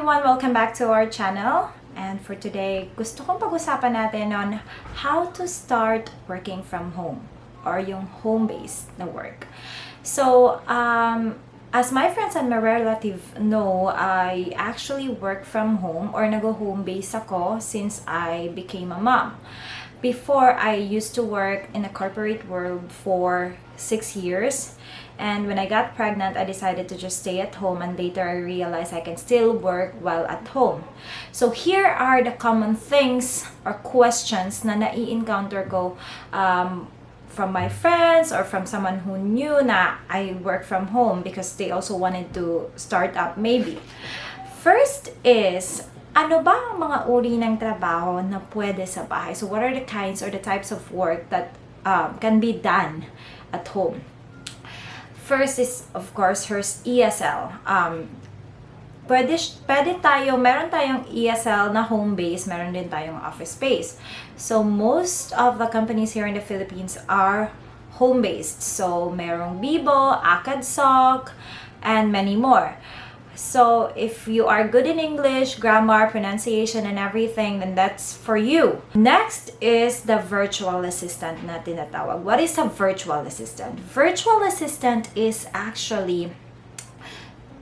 everyone! Welcome back to our channel. And for today, gusto kong pag-usapan natin on how to start working from home or yung home-based na work. So, as my friends and my relative know, I actually work from home or nag-home-based ako since I became a mom. Before, I used to work in a corporate world for 6 years. And when I got pregnant, I decided to just stay at home, and later I realized I can still work while at home. So here are the common things or questions na nai-encounter ko from my friends or from someone who knew na I work from home because they also wanted to start up maybe. First is, ano ba ang mga uri ng trabaho na pwede sa bahay? So what are the kinds or the types of work that can be done at home? First is, of course, here's ESL. Meron tayong ESL na home-based, meron din tayong office-based. So, most of the companies here in the Philippines are home-based. So, merong Bibo, ACADSOC, and many more. So, if you are good in English, grammar, pronunciation, and everything, then that's for you. Next is the virtual assistant na tinatawag. What is a virtual assistant? Virtual assistant is actually,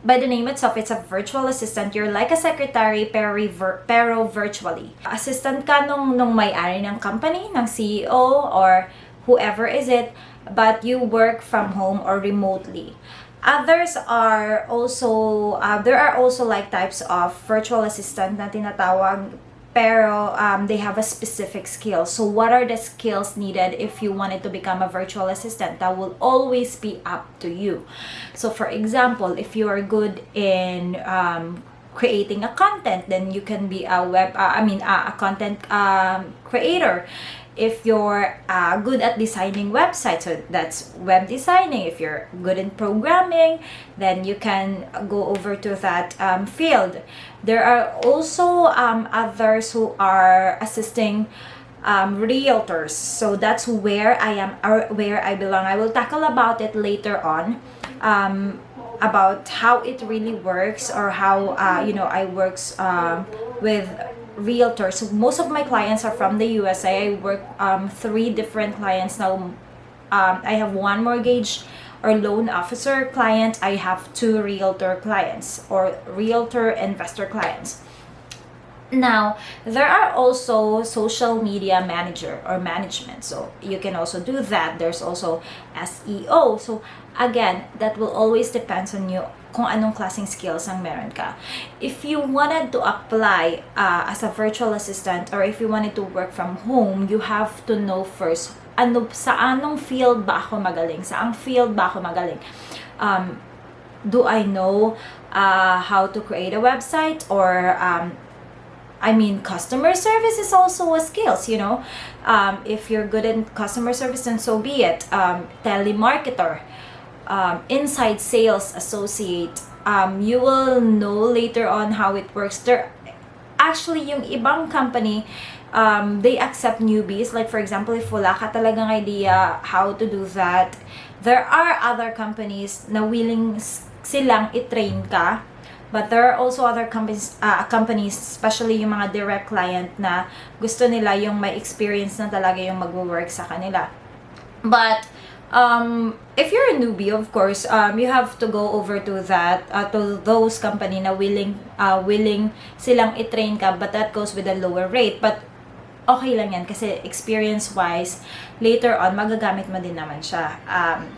by the name itself, it's a virtual assistant. You're like a secretary pero virtually. Assistant ka nung may-ari ng company, ng CEO, or whoever is it, but you work from home or remotely. Others are also, there are also like types of virtual assistant na tinatawag, pero they have a specific skill. So what are the skills needed if you wanted to become a virtual assistant? That will always be up to you. So for example, if you are good in creating a content, then you can be a a content creator. If you're good at designing websites, so that's web designing. If you're good in programming, then you can go over to that field. There are also others who are assisting realtors. So that's where I am, or where I belong. I will tackle about it later on, about how it really works, or how I works with realtors. So most of my clients are from the USA. I work 3 different clients now. I have 1 mortgage or loan officer client. I have 2 realtor clients or realtor investor clients. Now, there are also social media manager or management. So you can also do that. There's also SEO. So again, that will always depends on you kung anong klaseng skills ang meron ka. If you wanted to apply as a virtual assistant, or if you wanted to work from home, you have to know first, sa anong field ba ako magaling? Saang field ba ako magaling? Do I know how to create a website? Or customer service is also a skills, if you're good in customer service, then so be it. Telemarketer, inside sales associate, you will know later on how it works. Actually, yung ibang company, they accept newbies. Like for example, if wala ka talagang idea how to do that, there are other companies na willing silang i-train ka. But there are also other companies, especially yung mga direct client, na gusto nila yung may experience na talaga yung mag-work sa kanila. But if you're a newbie, of course, you have to go over to that, to those company na willing silang i-train ka, but that goes with a lower rate. But okay lang yan kasi experience-wise, later on, magagamit mo din naman siya.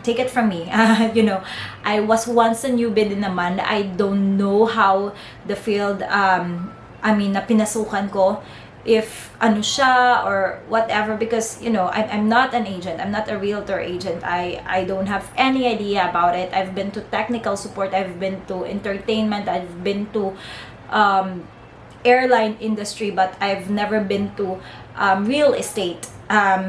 Take it from me. I was once a newbie din naman. I don't know how the field, na pinasukan ko, if ano siya or whatever, because, I'm not an agent. I'm not a realtor agent. I don't have any idea about it. I've been to technical support. I've been to entertainment. I've been to airline industry, but I've never been to real estate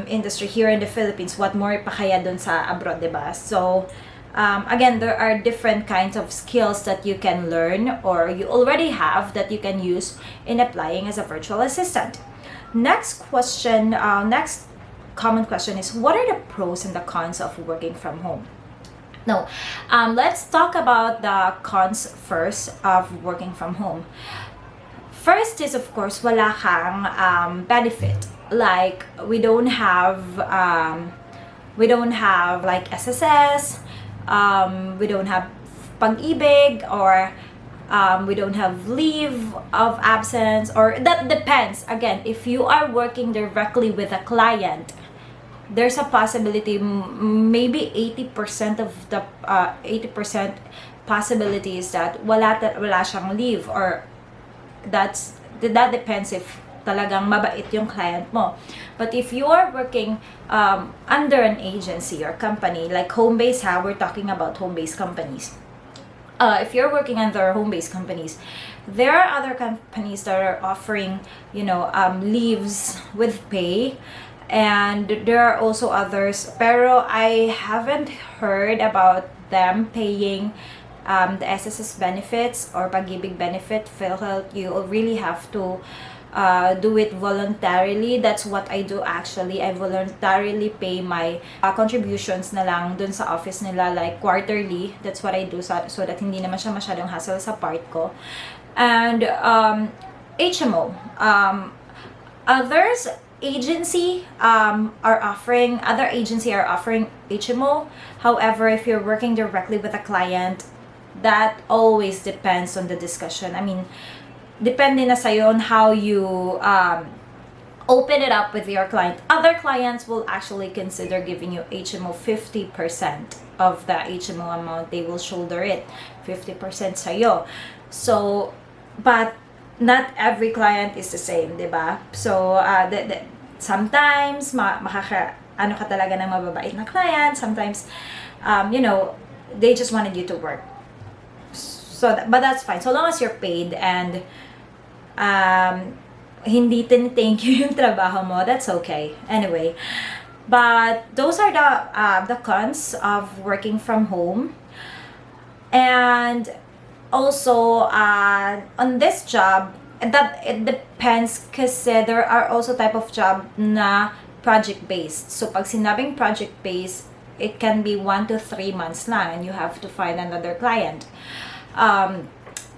industry here in the Philippines. What more pa kaya dun sa abroad, diba? So again, there are different kinds of skills that you can learn or you already have that you can use in applying as a virtual assistant. Next common question is, what are the pros and the cons of working from home? No. Let's talk about the cons first of working from home. First is, of course, wala kang benefit. Like, we don't have like SSS, we don't have pag-ibig, or we don't have leave of absence, or that depends. Again, if you are working directly with a client, there's a possibility, maybe 80% of the 80% possibilities that wala siyang leave, or that depends if talagang mabait yung client mo. But if you are working under an agency or company like home-based, we're talking about home-based companies. If you're working under home-based companies, there are other companies that are offering, leaves with pay. And there are also others, pero I haven't heard about them paying the SSS benefits or pag-ibig benefit, PhilHealth. You really have to do it voluntarily. That's what I do actually. I voluntarily pay my contributions na lang dun sa office nila, like quarterly. That's what I do, so that hindi naman siya masyadong hassle sa part ko. And HMO. Other agency are offering HMO. However, if you're working directly with a client, that always depends on the discussion. I mean, depende na sa'yo on how you open it up with your client. Other clients will actually consider giving you HMO 50% of the HMO amount. They will shoulder it 50% sa'yo. So, but not every client is the same, diba? So, sometimes, ano ka talaga ng mababait na client. Sometimes, they just wanted you to work. So, but that's fine. So long as you're paid and hindi thank you yung trabaho mo, that's okay. Anyway, but those are the cons of working from home. And also, on this job, that it depends kasi there are also type of job na project-based. So, pag sinabing project-based, it can be 1 to 3 months lang and you have to find another client.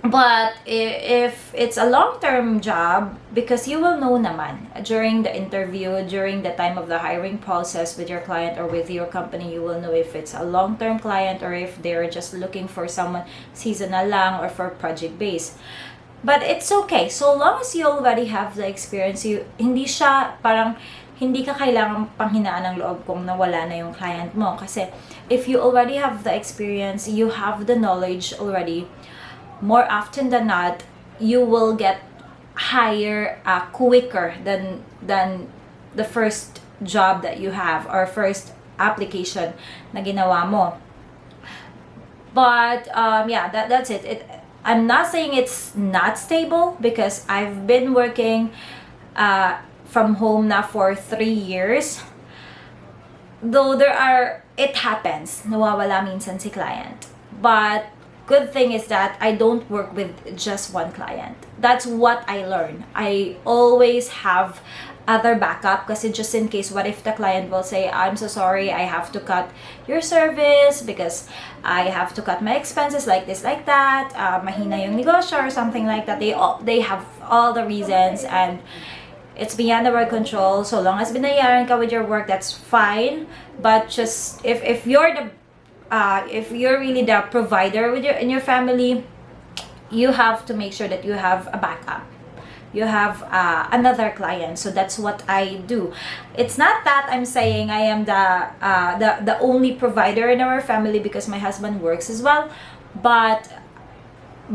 But if it's a long-term job, because you will know naman during the interview, during the time of the hiring process with your client or with your company, you will know if it's a long-term client or if they're just looking for someone seasonal lang or for project-based. But it's okay. So long as you already have the experience, hindi ka kailangang panghinaan ng loob kung nawala na yung client mo. Kasi if you already have the experience, you have the knowledge already, more often than not, you will get hired quicker than the first job that you have or first application na ginawa mo. But that's it. I'm not saying it's not stable because I've been working from home now for 3 years. Though it happens, nawawala minsan si client. But good thing is that I don't work with just one client. That's what I learned. I always have other backup kasi just in case, what if the client will say, I'm so sorry, I have to cut your service because I have to cut my expenses like this, like that, mahina yung negosyo or something like that. They have all the reasons and it's beyond our control. So long as binayaran ka with your work, that's fine. But just if you're really the provider in your family, you have to make sure that you have a backup. You have another client. So that's what I do. It's not that I'm saying I am the only provider in our family because my husband works as well, but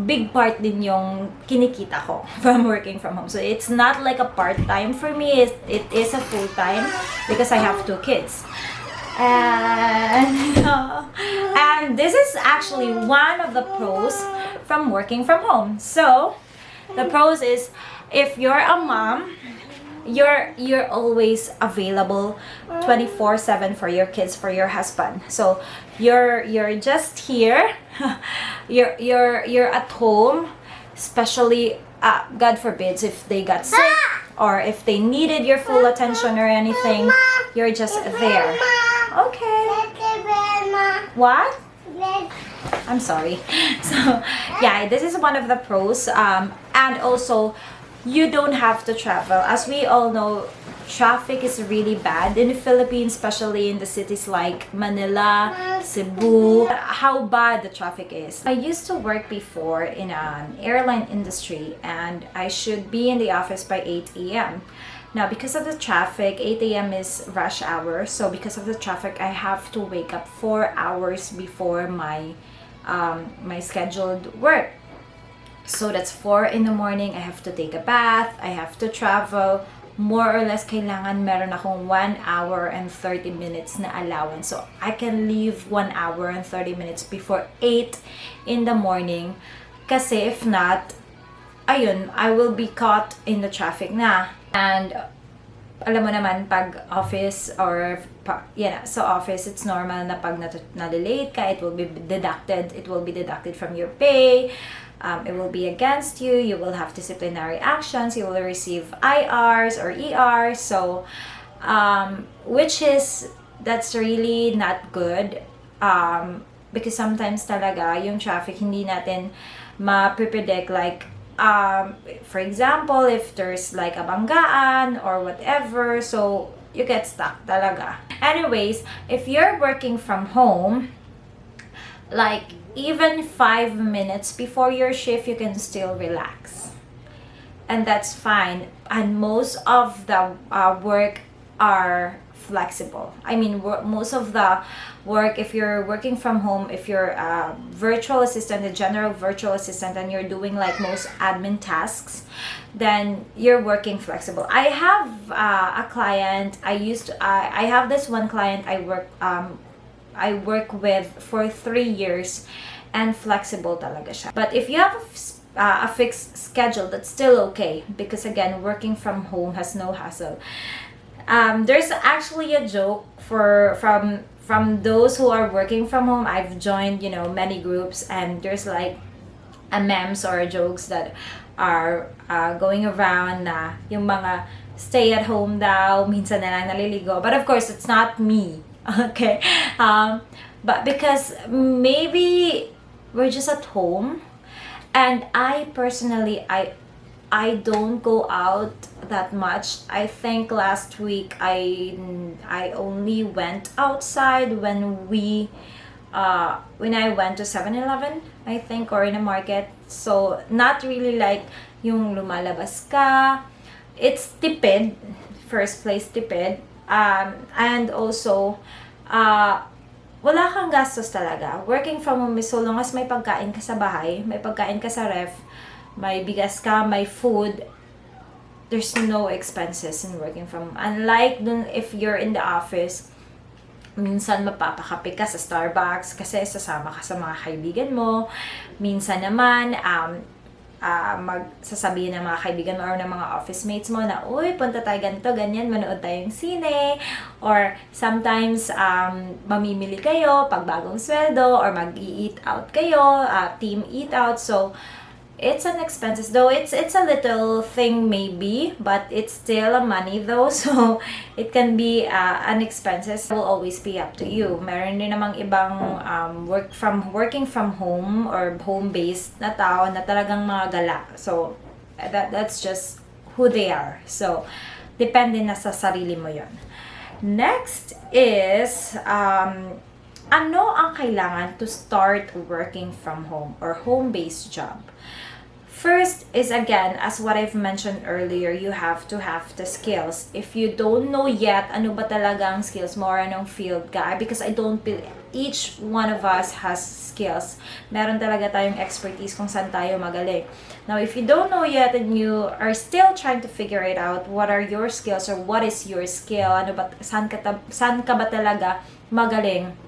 big part din yung kinikita ko from working from home. So it's not like a part-time for me. It is a full-time because I have 2 kids. And this is actually one of the pros from working from home. So the pros is, if you're a mom, you're always available 24/7 for your kids, for your husband. So you're just here. you're at home, especially God forbids if they got sick or if they needed your full attention or anything. You're just there. Okay. What? I'm sorry. So yeah, this is one of the pros. And also, you don't have to travel. As we all know, traffic is really bad in the Philippines, especially in the cities like Manila, Cebu. How bad the traffic is. I used to work before in an airline industry, and I should be in the office by 8 a.m. Now, because of the traffic, 8 a.m. is rush hour. So because of the traffic, I have to wake up 4 hours before my scheduled work. So that's 4 in the morning. I have to take a bath. I have to travel. More or less, kailangan meron akong 1 hour and 30 minutes na allowance. So I can leave 1 hour and 30 minutes before 8 in the morning. Kasi if not, ayun, I will be caught in the traffic na. And alam mo naman, pag office or sa office, it's normal na pag na-late ka, it will be deducted from your pay. It will be against you. You will have disciplinary actions. You will receive IRs or ERs. So, that's really not good. Because sometimes talaga, yung traffic, hindi natin ma-predict. Like, for example, if there's like a banggaan or whatever, so you get stuck talaga. Anyways, if you're working from home, like even 5 minutes before your shift, you can still relax. And that's fine. And most of the work are flexible. I mean, most of the work, if you're working from home, if you're a virtual assistant, a general virtual assistant, and you're doing like most admin tasks, then you're working flexible. I have a client, I have this one client I work with for 3 years, and flexible talaga siya. But if you have a fixed schedule, that's still okay, because again, working from home has no hassle. There's actually a joke from those who are working from home. I've joined, many groups, and there's like a memes or jokes that are going around na yung mga stay at home daw, minsan na lang naliligo. But of course, it's not me. Okay. But because maybe we're just at home, and I personally, I don't go out that much. I think last week I only went outside when I went to 7-Eleven, I think, or in a market. So not really like yung lumalabas ka. It's tipid, first place tipid, and also wala kang gastos talaga. Working from home is so long as may pagkain ka sa bahay, may pagkain ka sa ref, may bigas ka, may food, there's no expenses in working from home. Unlike dun if you're in the office, minsan mapapakape ka sa Starbucks kasi sasama ka sa mga kaibigan mo. Minsan naman, magsasabihin ng mga kaibigan mo or ng mga office mates mo na, uy, punta tayo ganito, ganyan, manood tayong sine. Or sometimes, mamimili kayo pag bagong sweldo, or mag-eat out kayo, team eat out. So, it's an expenses, though it's a little thing maybe, but it's still a money though, so it can be an expenses. It will always be up to you. Meron din namang ibang working from home or home-based na tao na talagang mga gala. So that's just who they are. So depende na sa sarili mo yon. Next is ano ang kailangan to start working from home or home-based job? First is, again, as what I've mentioned earlier, you have to have the skills. If you don't know yet ano ba talaga ang skills mo or anong field ka, because I don't believe each one of us has skills. Meron talaga tayong expertise kung saan tayo magaling. Now, if you don't know yet and you are still trying to figure it out, what are your skills or what is your skill? Ano ba, saan ka ba talaga magaling?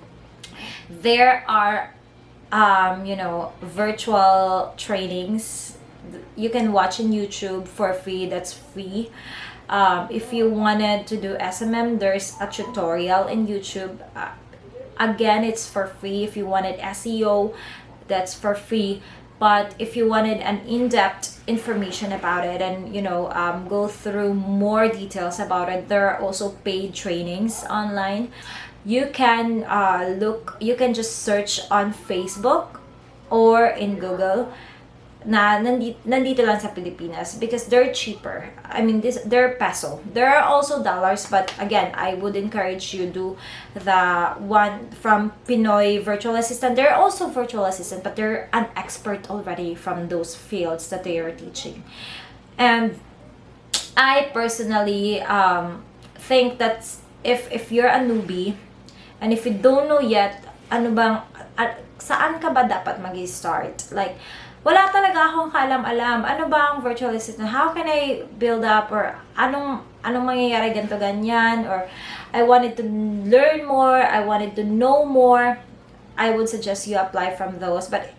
There are virtual trainings you can watch on YouTube for free. That's free. If you wanted to do SMM, there's a tutorial in YouTube. Again, it's for free. If you wanted SEO, that's for free. But if you wanted an in-depth information about it and go through more details about it, there are also paid trainings online. You can you can just search on Facebook or in Google na nandito lang sa Pilipinas because they're cheaper. I mean, they're peso. There are also dollars, but again, I would encourage you do the one from Pinoy virtual assistant. They're also virtual assistant, but they're an expert already from those fields that they are teaching. And I personally think that if you're a newbie and if you don't know yet saan ka ba dapat mag-start, like wala talaga akong kaalam-alam. Ano ba ang virtual assistant? How can I build up? Or anong mangyayari ganito ganyan? Or I wanted to learn more. I wanted to know more. I would suggest you apply from those. But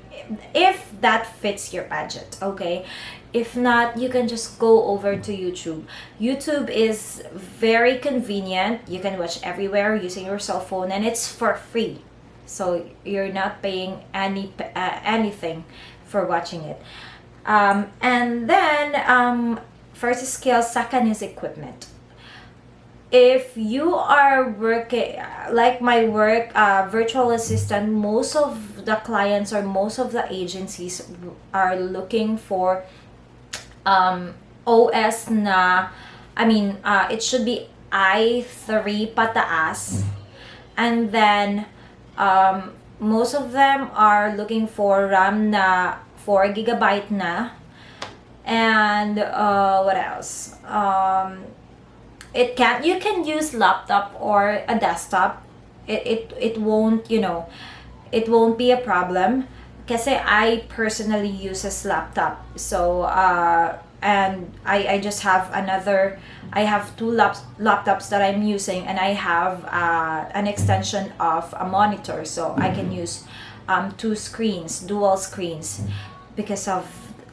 if that fits your budget, okay? If not, you can just go over to YouTube. YouTube is very convenient. You can watch everywhere using your cell phone, and it's for free. So you're not paying anything for watching it. And then first is skills, second is equipment. If you are working like my work, virtual assistant, most of the clients or most of the agencies are looking for OS na, I mean, it should be i3 pataas, and then most of them are looking for RAM na 4 gigabyte na, and what else? You can use laptop or a desktop. It won't, it won't be a problem. Kasi I personally use a laptop. So and I just have I have two laptops that I'm using, and I have an extension of a monitor, so I can use two screens, dual screens, because of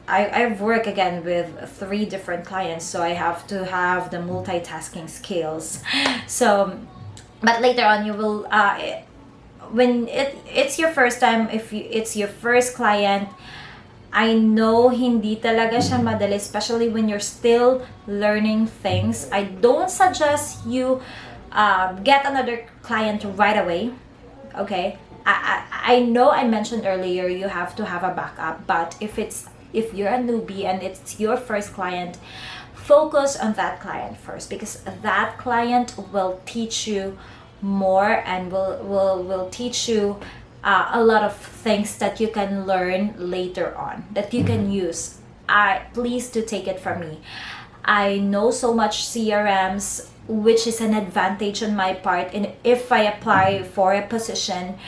I've worked again with 3 different clients, so I have to have the multitasking skills. So, but later on you will when it's your first time, it's your first client, I know hindi talaga siya madali, especially when you're still learning things. I don't suggest you get another client right away, okay? I know I mentioned earlier you have to have a backup, but if you're a newbie and it's your first client, focus on that client first, because that client will teach you more and will teach you a lot of things that you can learn later on, that you can use. Please do take it from me. I know so much CRMs, which is an advantage on my part, and if I apply for a position,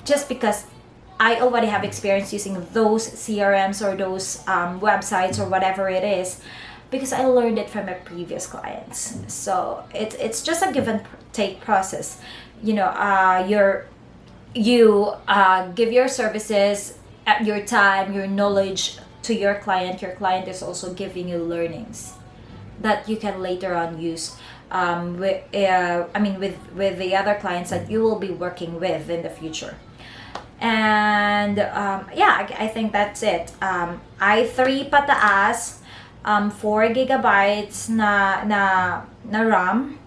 just because I already have experience using those CRMs or those websites or whatever it is, because I learned it from my previous clients. So it's just a give and take process. You give your services, your time, your knowledge to your client. Your client is also giving you learnings that you can later on use with the other clients that you will be working with in the future. And I think that's it. i3 pataas, 4 gigabytes na RAM,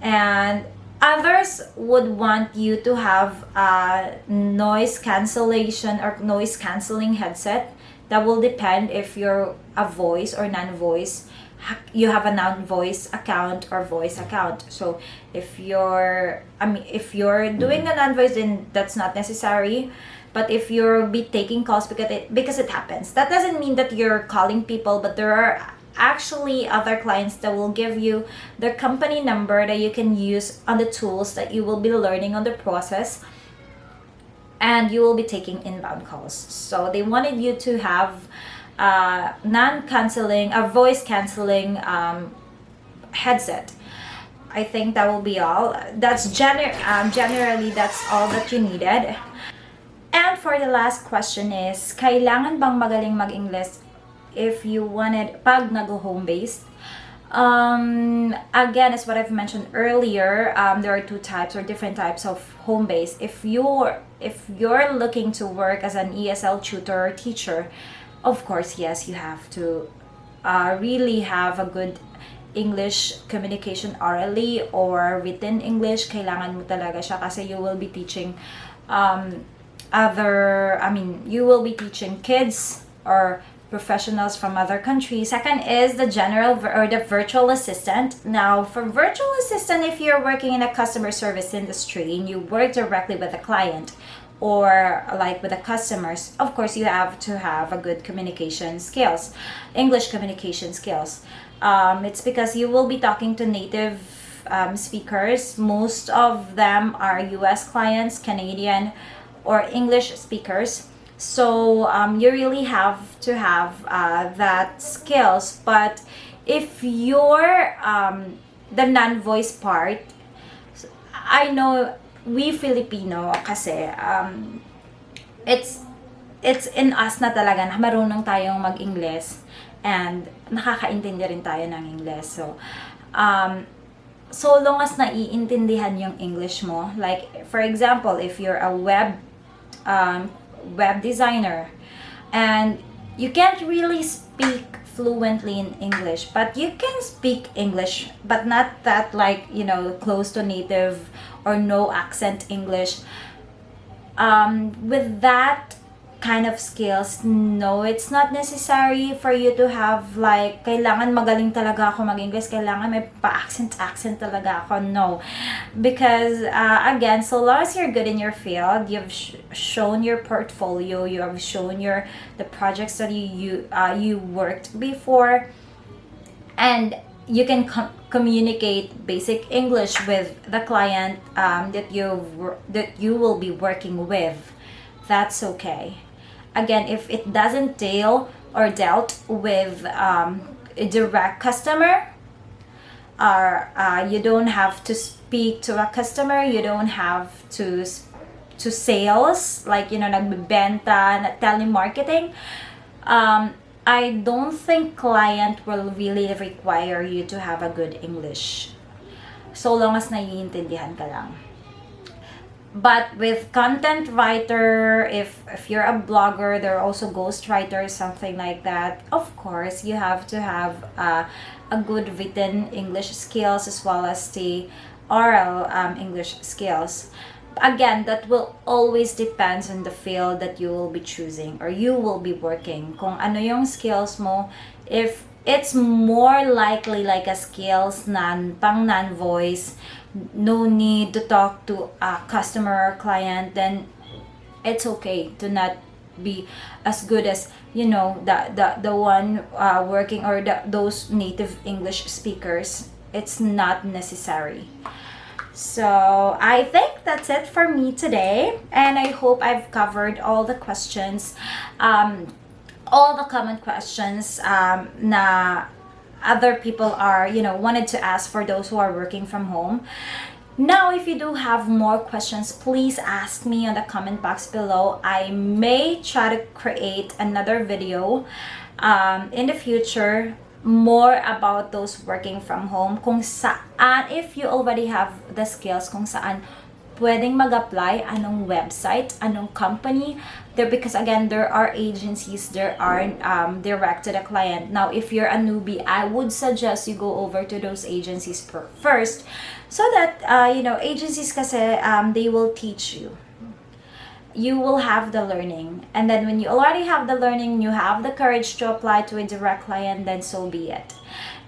and others would want you to have a noise cancellation or noise cancelling headset. That will depend if you're a voice or non-voice. You have a non-voice account or voice account. So if you're doing a non-voice, then that's not necessary. But if you'll be taking calls, because it happens, that doesn't mean that you're calling people, but there are actually other clients that will give you their company number that you can use on the tools that you will be learning on the process, and you will be taking inbound calls. So they wanted you to have non-canceling, a voice canceling headset. I think that will be all. That's generally that's all that you needed. And for the last question is, kailangan bang magaling mag-English if you wanted pag nag-home-based? Again, as what I've mentioned earlier, there are 2 types or different types of home-based. If you're looking to work as an ESL tutor or teacher, of course, yes, you have to really have a good English communication orally or written English. Kailangan mo talaga siya kasi you will be teaching you will be teaching kids or professionals from other countries. Second is the the virtual assistant. Now, for virtual assistant, if you're working in a customer service industry and you work directly with a client or like with the customers, of course you have to have a good communication skills, English communication skills. It's because you will be talking to native speakers. Most of them are US clients, Canadian, or English speakers. So you really have to have that skills. But if you're the non-voice part, I know we Filipino kasi it's in us na talaga na marunong tayong mag-Ingles and nakakaintindi rin tayo ng Ingles. So long as naiintindihan yung English mo, like for example, if you're a web designer and you can't really speak fluently in English, but you can speak English, but not that like, close to native or no accent English. With that kind of skills, no, it's not necessary for you to have like, kailangan magaling talaga ako mag-English, kailangan may pa-accent talaga ako. No. Because, again, so long as you're good in your field, you've shown your portfolio, you have shown the projects that you worked before, and you can communicate basic English with the client that you will be working with, that's okay. Again, if it doesn't deal or dealt with a direct customer, or you don't have to speak to a customer, you don't have to sales, like, nagbebenta, telemarketing, I don't think client will really require you to have a good English, so long as naiintindihan ka lang. But with content writer, if you're a blogger, there are also ghostwriters, something like that. Of course, you have to have a good written English skills as well as the oral English skills. Again, that will always depends on the field that you will be choosing or you will be working. Kung ano yung skills mo, if it's more likely like a skills pang non-voice, no need to talk to a customer or client, then it's okay to not be as good as the one working or those native English speakers. It's not necessary. So I think that's it for me today, and I hope I've covered all the questions, all the common questions na other people are wanted to ask for those who are working from home. Now, if you do have more questions, please ask me on the comment box below. I may try to create another video in the future more about those working from home, kung saan, if you already have the skills, kung saan pwedeng mag-apply, anong website, anong company there, because again, there are agencies, there are direct to the client. Now, if you're a newbie, I would suggest you go over to those agencies first, so that agencies kasi they will teach you. You will have the learning, and then when you already have the learning, you have the courage to apply to a direct client, then so be it.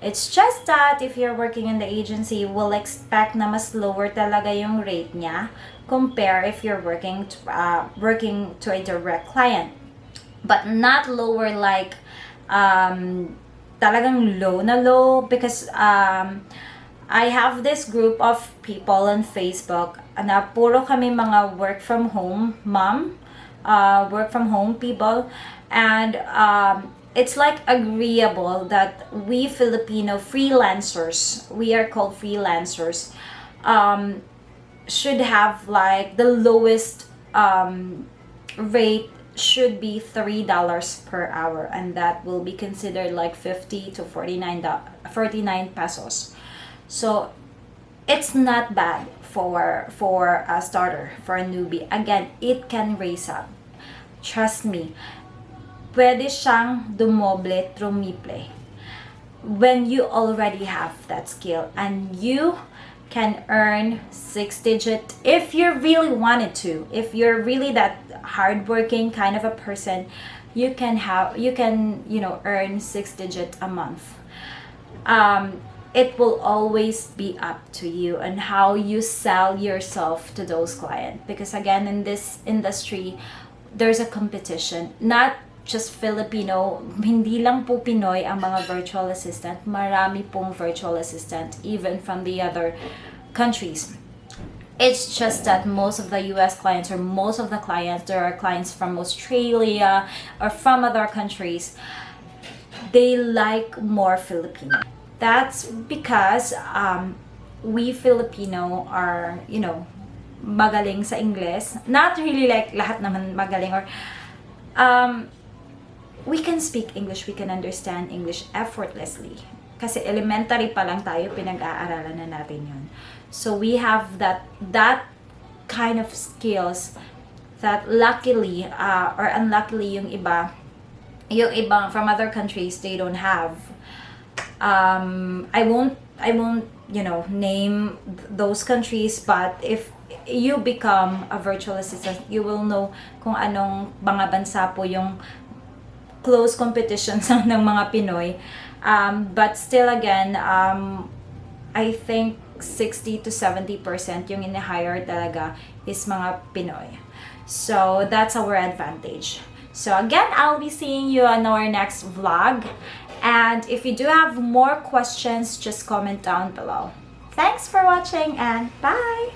It's just that if you're working in the agency, you will expect na mas lower talaga yung rate niya compare if you're working to a direct client, but not lower like talagang low na low, because I have this group of people on Facebook na puro kami mga work from home work from home people, and it's like agreeable that we Filipino freelancers, we are called freelancers, should have like the lowest rate should be $3 per hour, and that will be considered like 50 to 49 pesos. So it's not bad for a starter, for a newbie. Again, it can raise up. Trust me, pwede siyang dumoble, trumiple when you already have that skill and you can earn 6-digit if you really wanted to. If you're really that hardworking kind of a person, you can earn 6-digit a month. It will always be up to you and how you sell yourself to those clients, because again, in this industry there's a competition. Not just Filipino, hindi lang po Pinoy ang mga virtual assistant. Marami pong virtual assistant even from the other countries. It's just that most of the US clients, or most of the clients, there are clients from Australia or from other countries, they like more Filipino. That's because we Filipino are, magaling sa English. Not really like lahat naman magaling, or we can speak English, we can understand English effortlessly. Kasi elementary pa lang tayo, pinag-aaralan na natin yun. So we have that kind of skills that luckily or unluckily yung iba from other countries, they don't have. I won't name those countries, but if you become a virtual assistant, you will know kung anong mga bansa po yung close competitions ng mga Pinoy. But still again, I think 60 to 70% yung in-hire talaga is mga Pinoy. So that's our advantage. So again, I'll be seeing you on our next vlog. And if you do have more questions, just comment down below. Thanks for watching and bye!